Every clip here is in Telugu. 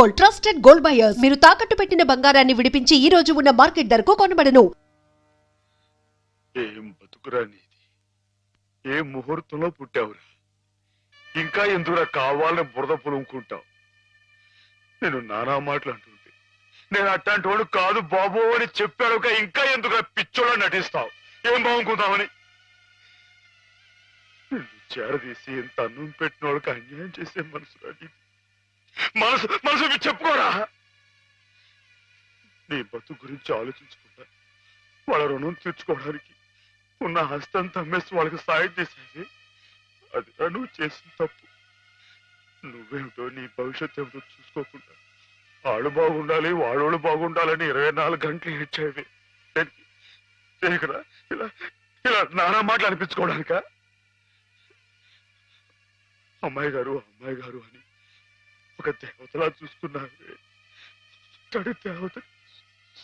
Gold, trusted gold buyers. మీరు తాకట్టు పెట్టిన బంగారాన్ని విడిపించి ఈ రోజు ఉన్న మార్కెట్ ధరకు కొనబడను. ఏం బతుకురా నీది, ఏ ముహూర్తంలో పుట్టావురా? ఇంకా ఎందుకురా కావాలని బురద పులుముకుంటావు? నేను నానా మాటలు అంటుంటే నేను అట్లాంటి వాడు కాదు బాబు అని చెప్పాడు. ఇంకా ఎందుకురా పిచ్చోళ్ళ నటిస్తావు? ఏం బాగుంకుందామని నిన్ను చేరదీసి ఎంత అన్నం పెట్టిన వాడికి అన్యాయం చేసే మనసురా నీది. మనసు మనసు చెప్పుకోరా. నీ బతుకు గురించి ఆలోచించకుండా వాళ్ళ రుణం తీర్చుకోవడానికి ఉన్న హస్తం తమ్మేసి వాళ్ళకి సాయం చేసేది అదిరా నువ్వు చేసిన తప్పు. నువ్వేమిటో నీ భవిష్యత్తు ఏమిటో చూసుకోకుండా వాడు బాగుండాలి వాడోళ్ళు బాగుండాలని 24 గంటలు ఏడ్చేవి. ఇలా ఇలా నానా మాటలు అనిపించుకోవడానిక? అమ్మాయి గారు అని ఒక దేవతలా చూసుకున్నావే, తడి దేవత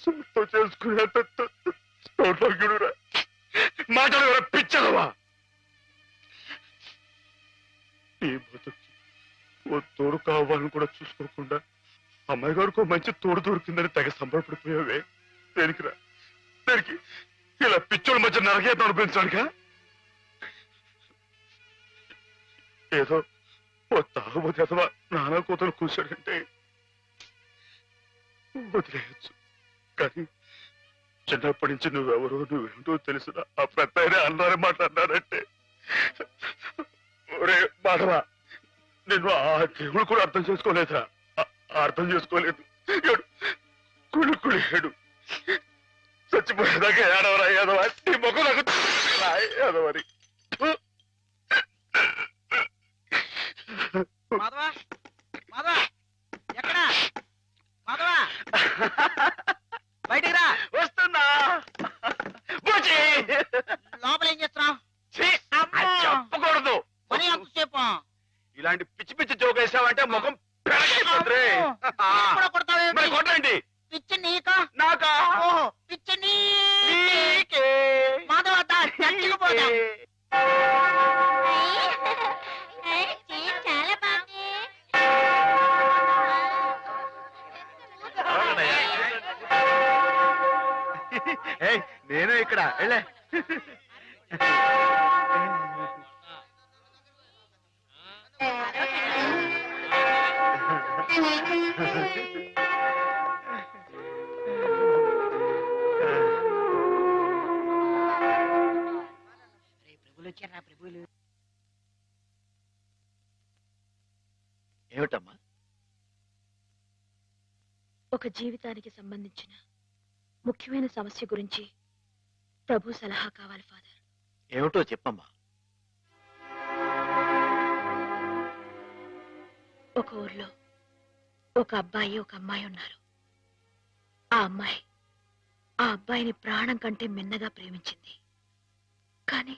సొంత చేసుకునేంత సౌభాగ్యుడురా. మాటలు పిచ్చలవా? నీ బతుకి ఓ తోడు కావాలని కూడా చూసుకోకుండా అమ్మాయి గారికి మంచి తోడు దొరికిందని తెగ సంబరపడిపోయావే. దేనికిరా? దేనికి? ఇలా పిచ్చోళ్ళ మధ్య నరకేతం అనిపించడానిక? ఏదో ఓ తాగుబోతే అథవా నానా కూతురు కూర్చోడంటే వదిలేయచ్చు, కానీ చిన్నప్పటి నుంచి నువ్వెవరో నువ్వేంటో తెలుసునా? ఆ పెద్ద అన్నారే మాట్లాడినారంటే ఒరే మాధవా, నిన్ను ఆ దేవుడు కూడా అర్థం చేసుకోలేదురా. అర్థం చేసుకోలేదు. కుళ్ళు ఏడు చచ్చిపోయేదాకా ఏడవరా ఏదవా? నీ ముఖం నాకు ఏదవని. మాధవా, మాధవా, ఎక్కడా మాధవా? బయటికి రా. వస్తున్నా. లోపల ఏం చేస్తున్నావు? చెప్పకూడదు. పని ఎంతసేపు? ఇలాంటి పిచ్చి పిచ్చి జోక్ వేసావంటే ముఖం కొడతావేంటి? కొట్టండి. పిచ్చి నీకా నాకా? ఓహో, పిచ్చి నీకే. మాధవ చచ్చిపోతా. నేను ఇక్కడ వెళ్ళే. ప్రభులు వచ్చారా? ప్రభులు ఏమిటమ్మా? ఒక జీవితానికి సంబంధించిన ముఖ్యమైన సమస్య గురించి ప్రభు సలహా కావాలి ఫాదర్. ఏమిటో చెప్పమ్మా. ఒక ఊర్లో ఒక అబ్బాయి ఒక అమ్మాయి ఉన్నారు. ఆ అమ్మాయి ఆ అబ్బాయిని ప్రాణం కంటే మిన్నగా ప్రేమించింది. కానీ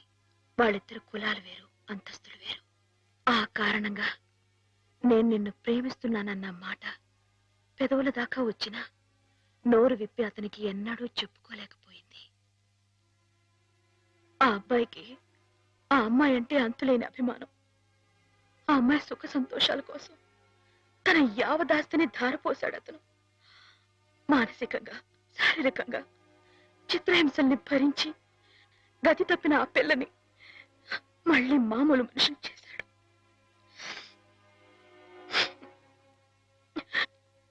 వాళ్ళిద్దరు కులాలు వేరు, అంతస్తులు వేరు. ఆ కారణంగా నేను నిన్ను ప్రేమిస్తున్నానన్న మాట పెదవుల దాకా వచ్చినా నోరు విప్పి అతనికి ఎన్నడూ చెప్పుకోలేకపోయింది. ఆ అబ్బాయికి ఆ అమ్మాయి అంటే అంతులేని అభిమానం. ఆ అమ్మాయి సుఖ సంతోషాల కోసం తన యావదాస్తిని ధారపోశాడు అతను. మానసికంగా శారీరకంగా చిత్రహింసల్ని భరించి గతి తప్పిన ఆ పిల్లని మళ్ళీ మామూలు మనిషిని చేశాడు.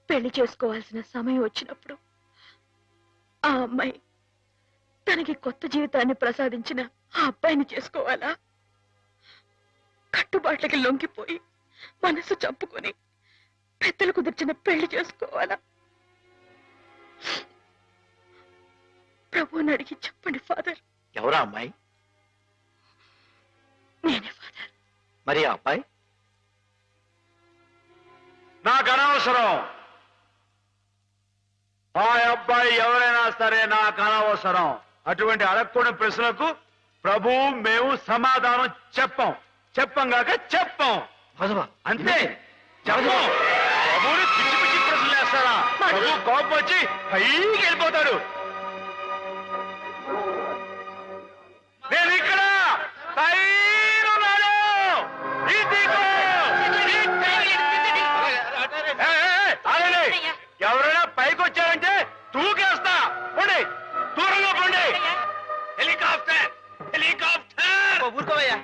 పెళ్లి చేసుకోవాల్సిన సమయం వచ్చినప్పుడు ఆ అమ్మాయి తనకి కొత్త జీవితాన్ని ప్రసాదించిన ఆ అబ్బాయిని చేసుకోవాలా? కట్టుబాట్లకి లొంగిపోయి మనసు చంపుకొని పెద్దలు కుదిర్చిన పెళ్లి చేసుకోవాలా? ప్రభువుని అడిగి చెప్పండి ఫాదర్. ఎవరా అమ్మాయి? నేనే ఫాదర్. మరి ఆ అబ్బాయి? నాకు అనవసరం. ఆ అబ్బాయి ఎవరైనా సరే నాకు అనవసరం. అటువంటి అడగకూడని ప్రశ్నలకు ప్రభు మేము సమాధానం చెప్పంగాక చెప్పం. అంతే. చెప్పం. ప్రభుని పిచ్చి పిచ్చి ప్రశ్నలు వేస్తారా? ప్రభు కోపం వచ్చి పైకి వెళ్ళిపోతాడు. నేను ఇక్కడ పైన ఎవరైనా పైకి వచ్చారంటే తూకేస్తా. పోండి, దూరంగా పోండి. Helicopter, helicopter. ఊరుకోవయ్యా.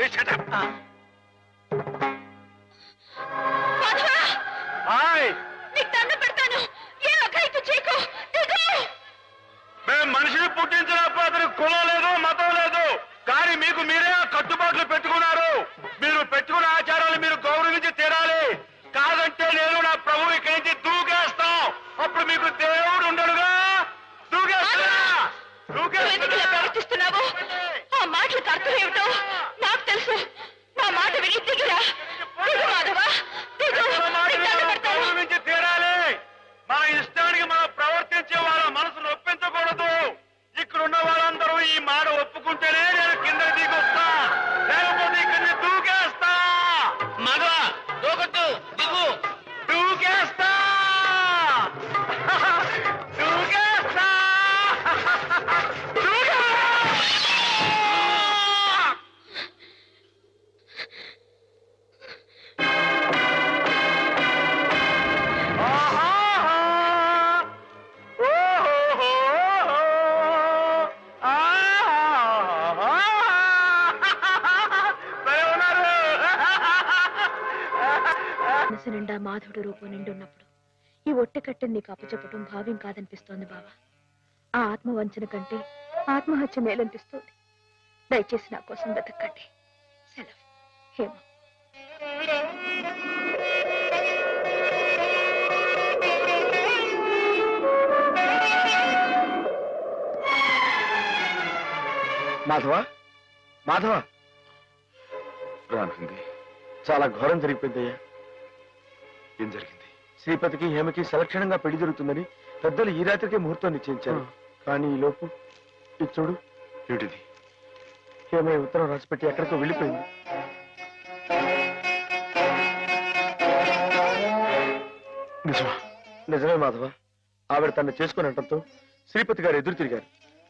ఏ shut up. మాధవ, హాయ్, నీకు దండం పెడతాను. ఏ అఘాయిత్యం చేయకు. దిగు. మేము మనిషిని పుట్టించినప్పుడు అతనికి కులం లేదు, మతం లేదు. కానీ మీకు మీరే ఆ కట్టుబాట్లు పెట్టుకున్నారు. మీరు పెట్టుకున్న ఆచారాలు మీరు గౌరవించి తీరాలి. కాదంటే నేను నా ప్రభు ఇక్కడి నుంచి దూకేస్తాం. అప్పుడు మీకు దేవుడు ఉండడుగా. దూకేస్తున్నా, నువ్వు ఎందుకు ఇలా ప్రవర్తిస్తున్నావు? ఆ మాటలకు అర్థం ఏమిటో నాకు తెలుసు. నా మాట విని దిగురా. దిగు మాధవ, దిగు. నీకు దండం పెడతాను. గౌరవించి తీరాలి. మన ఇష్టానికి మనం ప్రవర్తించే వాళ్ళ మనసు నొప్పించకూడదు. ఇక్కడ ఉన్న వాళ్ళందరూ ఈ మాట ఒప్పుకుంటేనే నేను కింద దిగొస్తా, లేకపోతే ఇక్కడిని దూకేస్తా. మాధవ దూకొద్దు, దిగు. దూకేస్తా, దూకేస్తా, దూకే. మనసు నిండా మాధవుడు రూపం నిండి ఉన్నప్పుడు ఈ ఒట్టె కట్టెని నీకు అప్పచెప్పటం భావ్యం కాదనిపిస్తోంది బావా. ఆ ఆత్మవంచన కంటే ఆత్మహత్య మేలనిపిస్తోంది. దయచేసి నా కోసం వెతక్కండి. సెలవు. హేమ. మాధవ, మాధవ, రానుంది. చాలా ఘోరం జరిగిపోయిందయ్యా. ఏం జరిగింది? శ్రీపతికి హేమకి సలక్షణంగా పెళ్లి జరుగుతుందని పెద్దలు ఈ రాత్రికే ముహూర్తం నిశ్చయించారు. కానీ ఈ లోపు ఇది చూడు. ఏమిటిది? హేమ ఈ ఉత్తరం రాసిపెట్టి ఎక్కడికో వెళ్ళిపోయింది. నిజమా? నిజమే మాధవ. ఆవిడ తను చేసుకుని అనటంతో శ్రీపతి గారు ఎదురు తిరిగారు.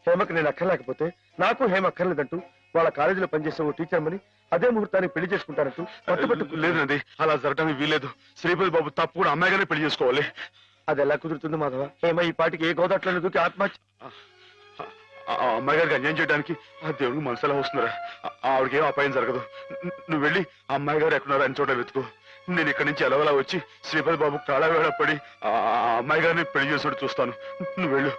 హేమకి నేను అక్కర్లేకపోతే నాకు హేమ అక్కర్లేదంటూ వాళ్ళ కాలేజీలో పనిచేసే ఓ టీచర్మని అదే ముహూర్తానికి పెళ్లి చేసుకుంటారంటూ పట్టుబట్టు. లేదండి, అలా జరగడానికి వీలేదు. శ్రీపతి బాబు తప్పు కూడా అమ్మాయిగానే పెళ్లి చేసుకోవాలి. అది ఎలా కుదురుతుంది మాధవ? హేమ ఈ పాటికి ఏ గోదాట్లను దూకి ఆత్మహత్య. ఆ అమ్మాయి గారికి అన్యాయం చేయడానికి ఆ దేవుడికి మనసు ఎలా వస్తున్నారా? ఆవిడకి ఏం అపాయం జరగదు. నువ్వు వెళ్ళి ఆ అమ్మాయి గారు ఎక్కడున్నారో అని చోట వెతుకు. నేను ఇక్కడి నుంచి ఎలవలా వచ్చి శ్రీపతి బాబు కాళవేళ పడి ఆ అమ్మాయి గారిని పెళ్లి చేసుడు చూస్తాను. నువ్వు వెళ్ళు.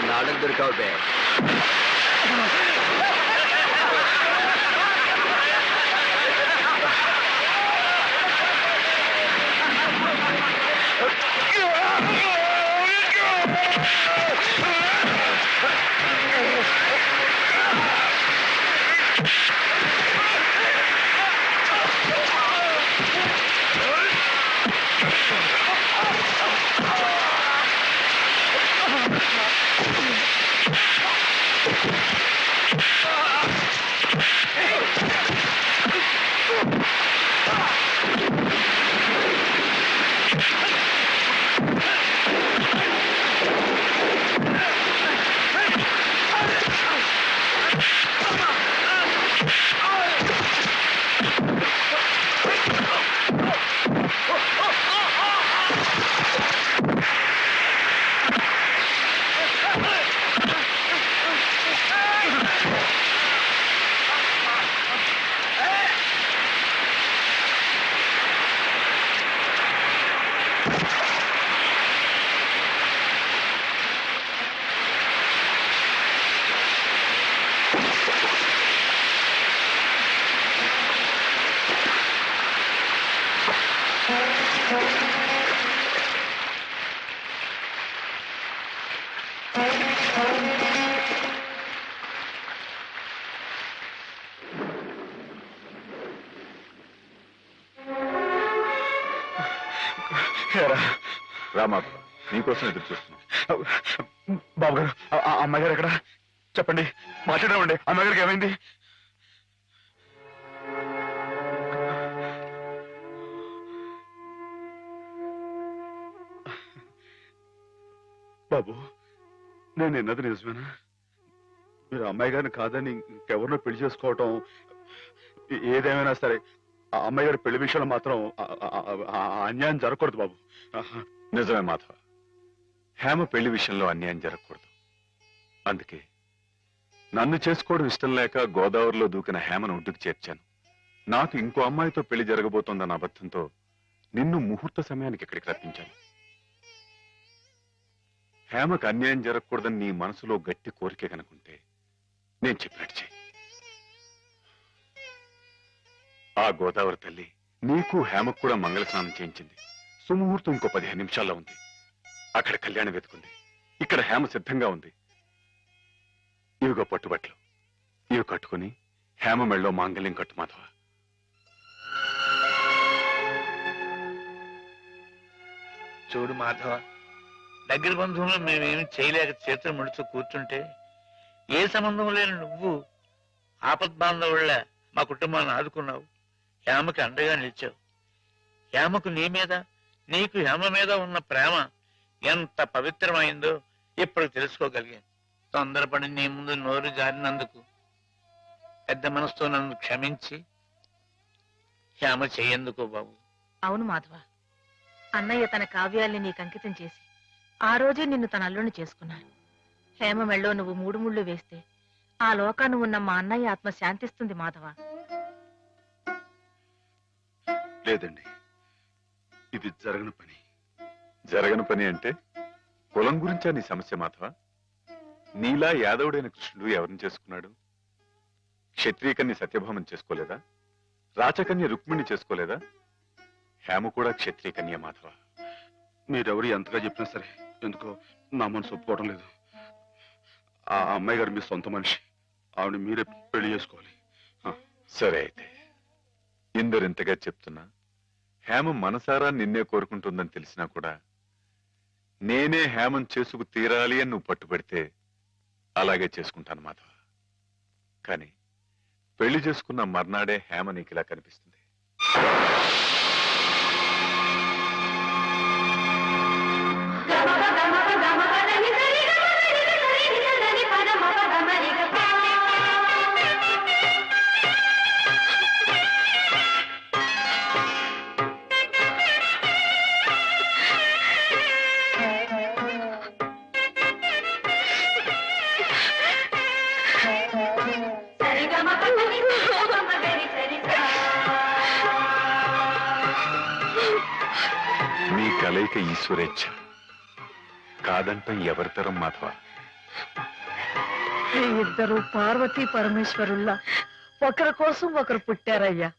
నాలుగు దొరికావు బే. రామా, నీకోసం ఎదురు చూస్తున్నాం. బాబు గారు, ఆ అమ్మాయి గారు ఎక్కడ? చెప్పండి, మాట్లాడమండి. అమ్మాయి గారికి ఏమైంది? బాబు, నేను విన్నది నిజమేనా? మీరు అమ్మాయి గారిని కాదని ఇంకెవరినో పెళ్లి చేసుకోవటం, ఏదేమైనా సరే ఆ అమ్మాయి గారి పెళ్లి విషయంలో మాత్రం అన్యాయం జరగకూడదు బాబు. నిజమే మాధవ, హేమ పెళ్లి విషయంలో అన్యాయం జరగకూడదు. అందుకే నన్ను చేసుకోవడం ఇష్టం లేక గోదావరిలో దూకిన హేమను ఒడ్డుకు చేర్చాను. నాకు ఇంకో అమ్మాయితో పెళ్లి జరగబోతోందన్న అబద్ధంతో నిన్ను ముహూర్త సమయానికి ఇక్కడికి రప్పించాను. హేమకు అన్యాయం జరగకూడదని నీ మనసులో గట్టి కోరిక కనుకుంటే నేను చెప్పినట్టు చెయ్యి. ఆ గోదావరి తల్లి నీకు హేమకు కూడా మంగళ స్నానం చేయించింది. సుముహూర్తం ఇంకో 15 నిమిషాల్లో ఉంది. అక్కడ కళ్యాణం వెతుకుంది, ఇక్కడ హేమ సిద్ధంగా ఉంది. ఇవిగో పట్టుబట్లు, ఇవి కట్టుకుని హేమ మెళ్ళలో మాంగళ్యం కట్టు మాధవ. చూడు మాధవ, దగ్గర బంధువులు మేమేమి చేయలేక చేతులు ముడుచు కూర్చుంటే ఏ సంబంధం లేని నువ్వు ఆపద్బాంధవుళ్ళ మా కుటుంబాన్ని ఆదుకున్నావు. హేమకి అండగా నిలిచావు. హేమకు నీ మీద, నీకు హేమ మీద ఉన్న ప్రేమ ఎంత పవిత్రమైందో ఇప్పుడు తెలుసుకోగలిగాను. తొందరపడి నీ ముందు నోరు జారినందుకు పెద్ద మనసుతో నన్ను క్షమించి హేమ చెయ్యేందుకు బాబు. అవును మాధవ, అన్నయ్య తన కావ్యాల్ని నీకు అంకితం చేసి ఆ రోజే నిన్ను తన అల్లుని చేసుకున్నాను. హేమ మెళ్ళో నువ్వు 3 ముళ్ళు వేస్తే ఆ లోకాను ఉన్న మా అన్నయ్య ఆత్మ శాంతిస్తుంది మాధవ. లేదండి, ఇది జరగని పని. జరగని పని అంటే కులం గురించా నీ సమస్య మాధవ? నీలా యాదవుడైన కృష్ణుడు ఎవరిని చేసుకున్నాడు? క్షత్రియకన్య సత్యభామని చేసుకోలేదా? రాచకన్య రుక్మిణి చేసుకోలేదా? హేమ కూడా క్షత్రియకన్య మాధవ. మీరెవరు ఎంతగా చెప్పినా సరే ఎందుకో నా మనసు ఒప్పుకోవడం లేదు. ఆ అమ్మాయి గారు మీ సొంత మనిషి, ఆవిడ మీరే పెళ్లి చేసుకోవాలి. సరే అయితే, ఇందరింతగా చెప్తున్నా, హేమ మనసారా నిన్నే కోరుకుంటుందని తెలిసినా కూడా నేనే హేమం చేసుకు తీరాలి అని నువ్వు పట్టుబడితే అలాగే చేసుకుంటాను మాధవ. కానీ పెళ్లి చేసుకున్న మర్నాడే హేమ నీకు ఇలా కనిపిస్తుంది. మీ కలయిక ఈశ్వరేచ్ఛ, కాదంటే ఎవరితరం మాధవ? ఇద్దరు పార్వతీ పరమేశ్వరుల్లా ఒకరి కోసం ఒకరు పుట్టారయ్యా.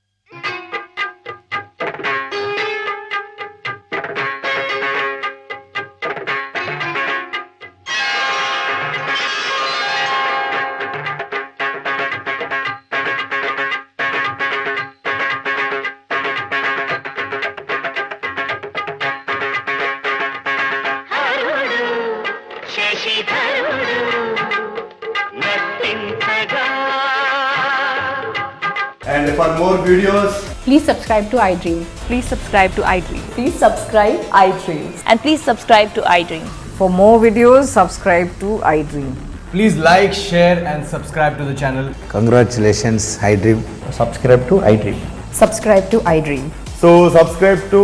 And for more videos, Please subscribe to iDream. Please subscribe to iDream. Please subscribe iDream. And please subscribe to iDream. For more videos, subscribe to iDream. please like, share and subscribe to the channel. Congratulations, iDream. Subscribe to iDream. Subscribe to iDream. So subscribe to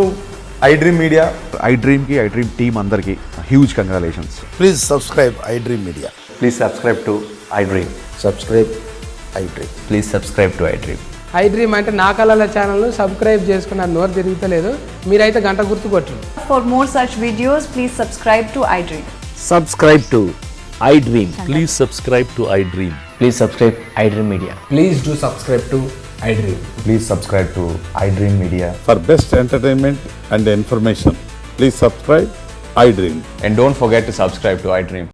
iDream Media. iDream ki iDream team andarki huge congratulations. Please subscribe iDream Media. Please subscribe to iDream. Subscribe iDream. Please subscribe to iDream. iDream అంటే నా కళల ఛానల్ సబ్స్క్రైబ్ చేసుకున్న నోరు తిరుగుతలేదు, మీరైతే గంట గుర్తు కొట్టండి. For more such videos, please subscribe to iDream. Subscribe to iDream. Please subscribe to iDream. Please subscribe iDream Media. Please do subscribe to iDream. Please subscribe to iDream Media. For best entertainment and information, please subscribe iDream. And don't forget to subscribe to iDream.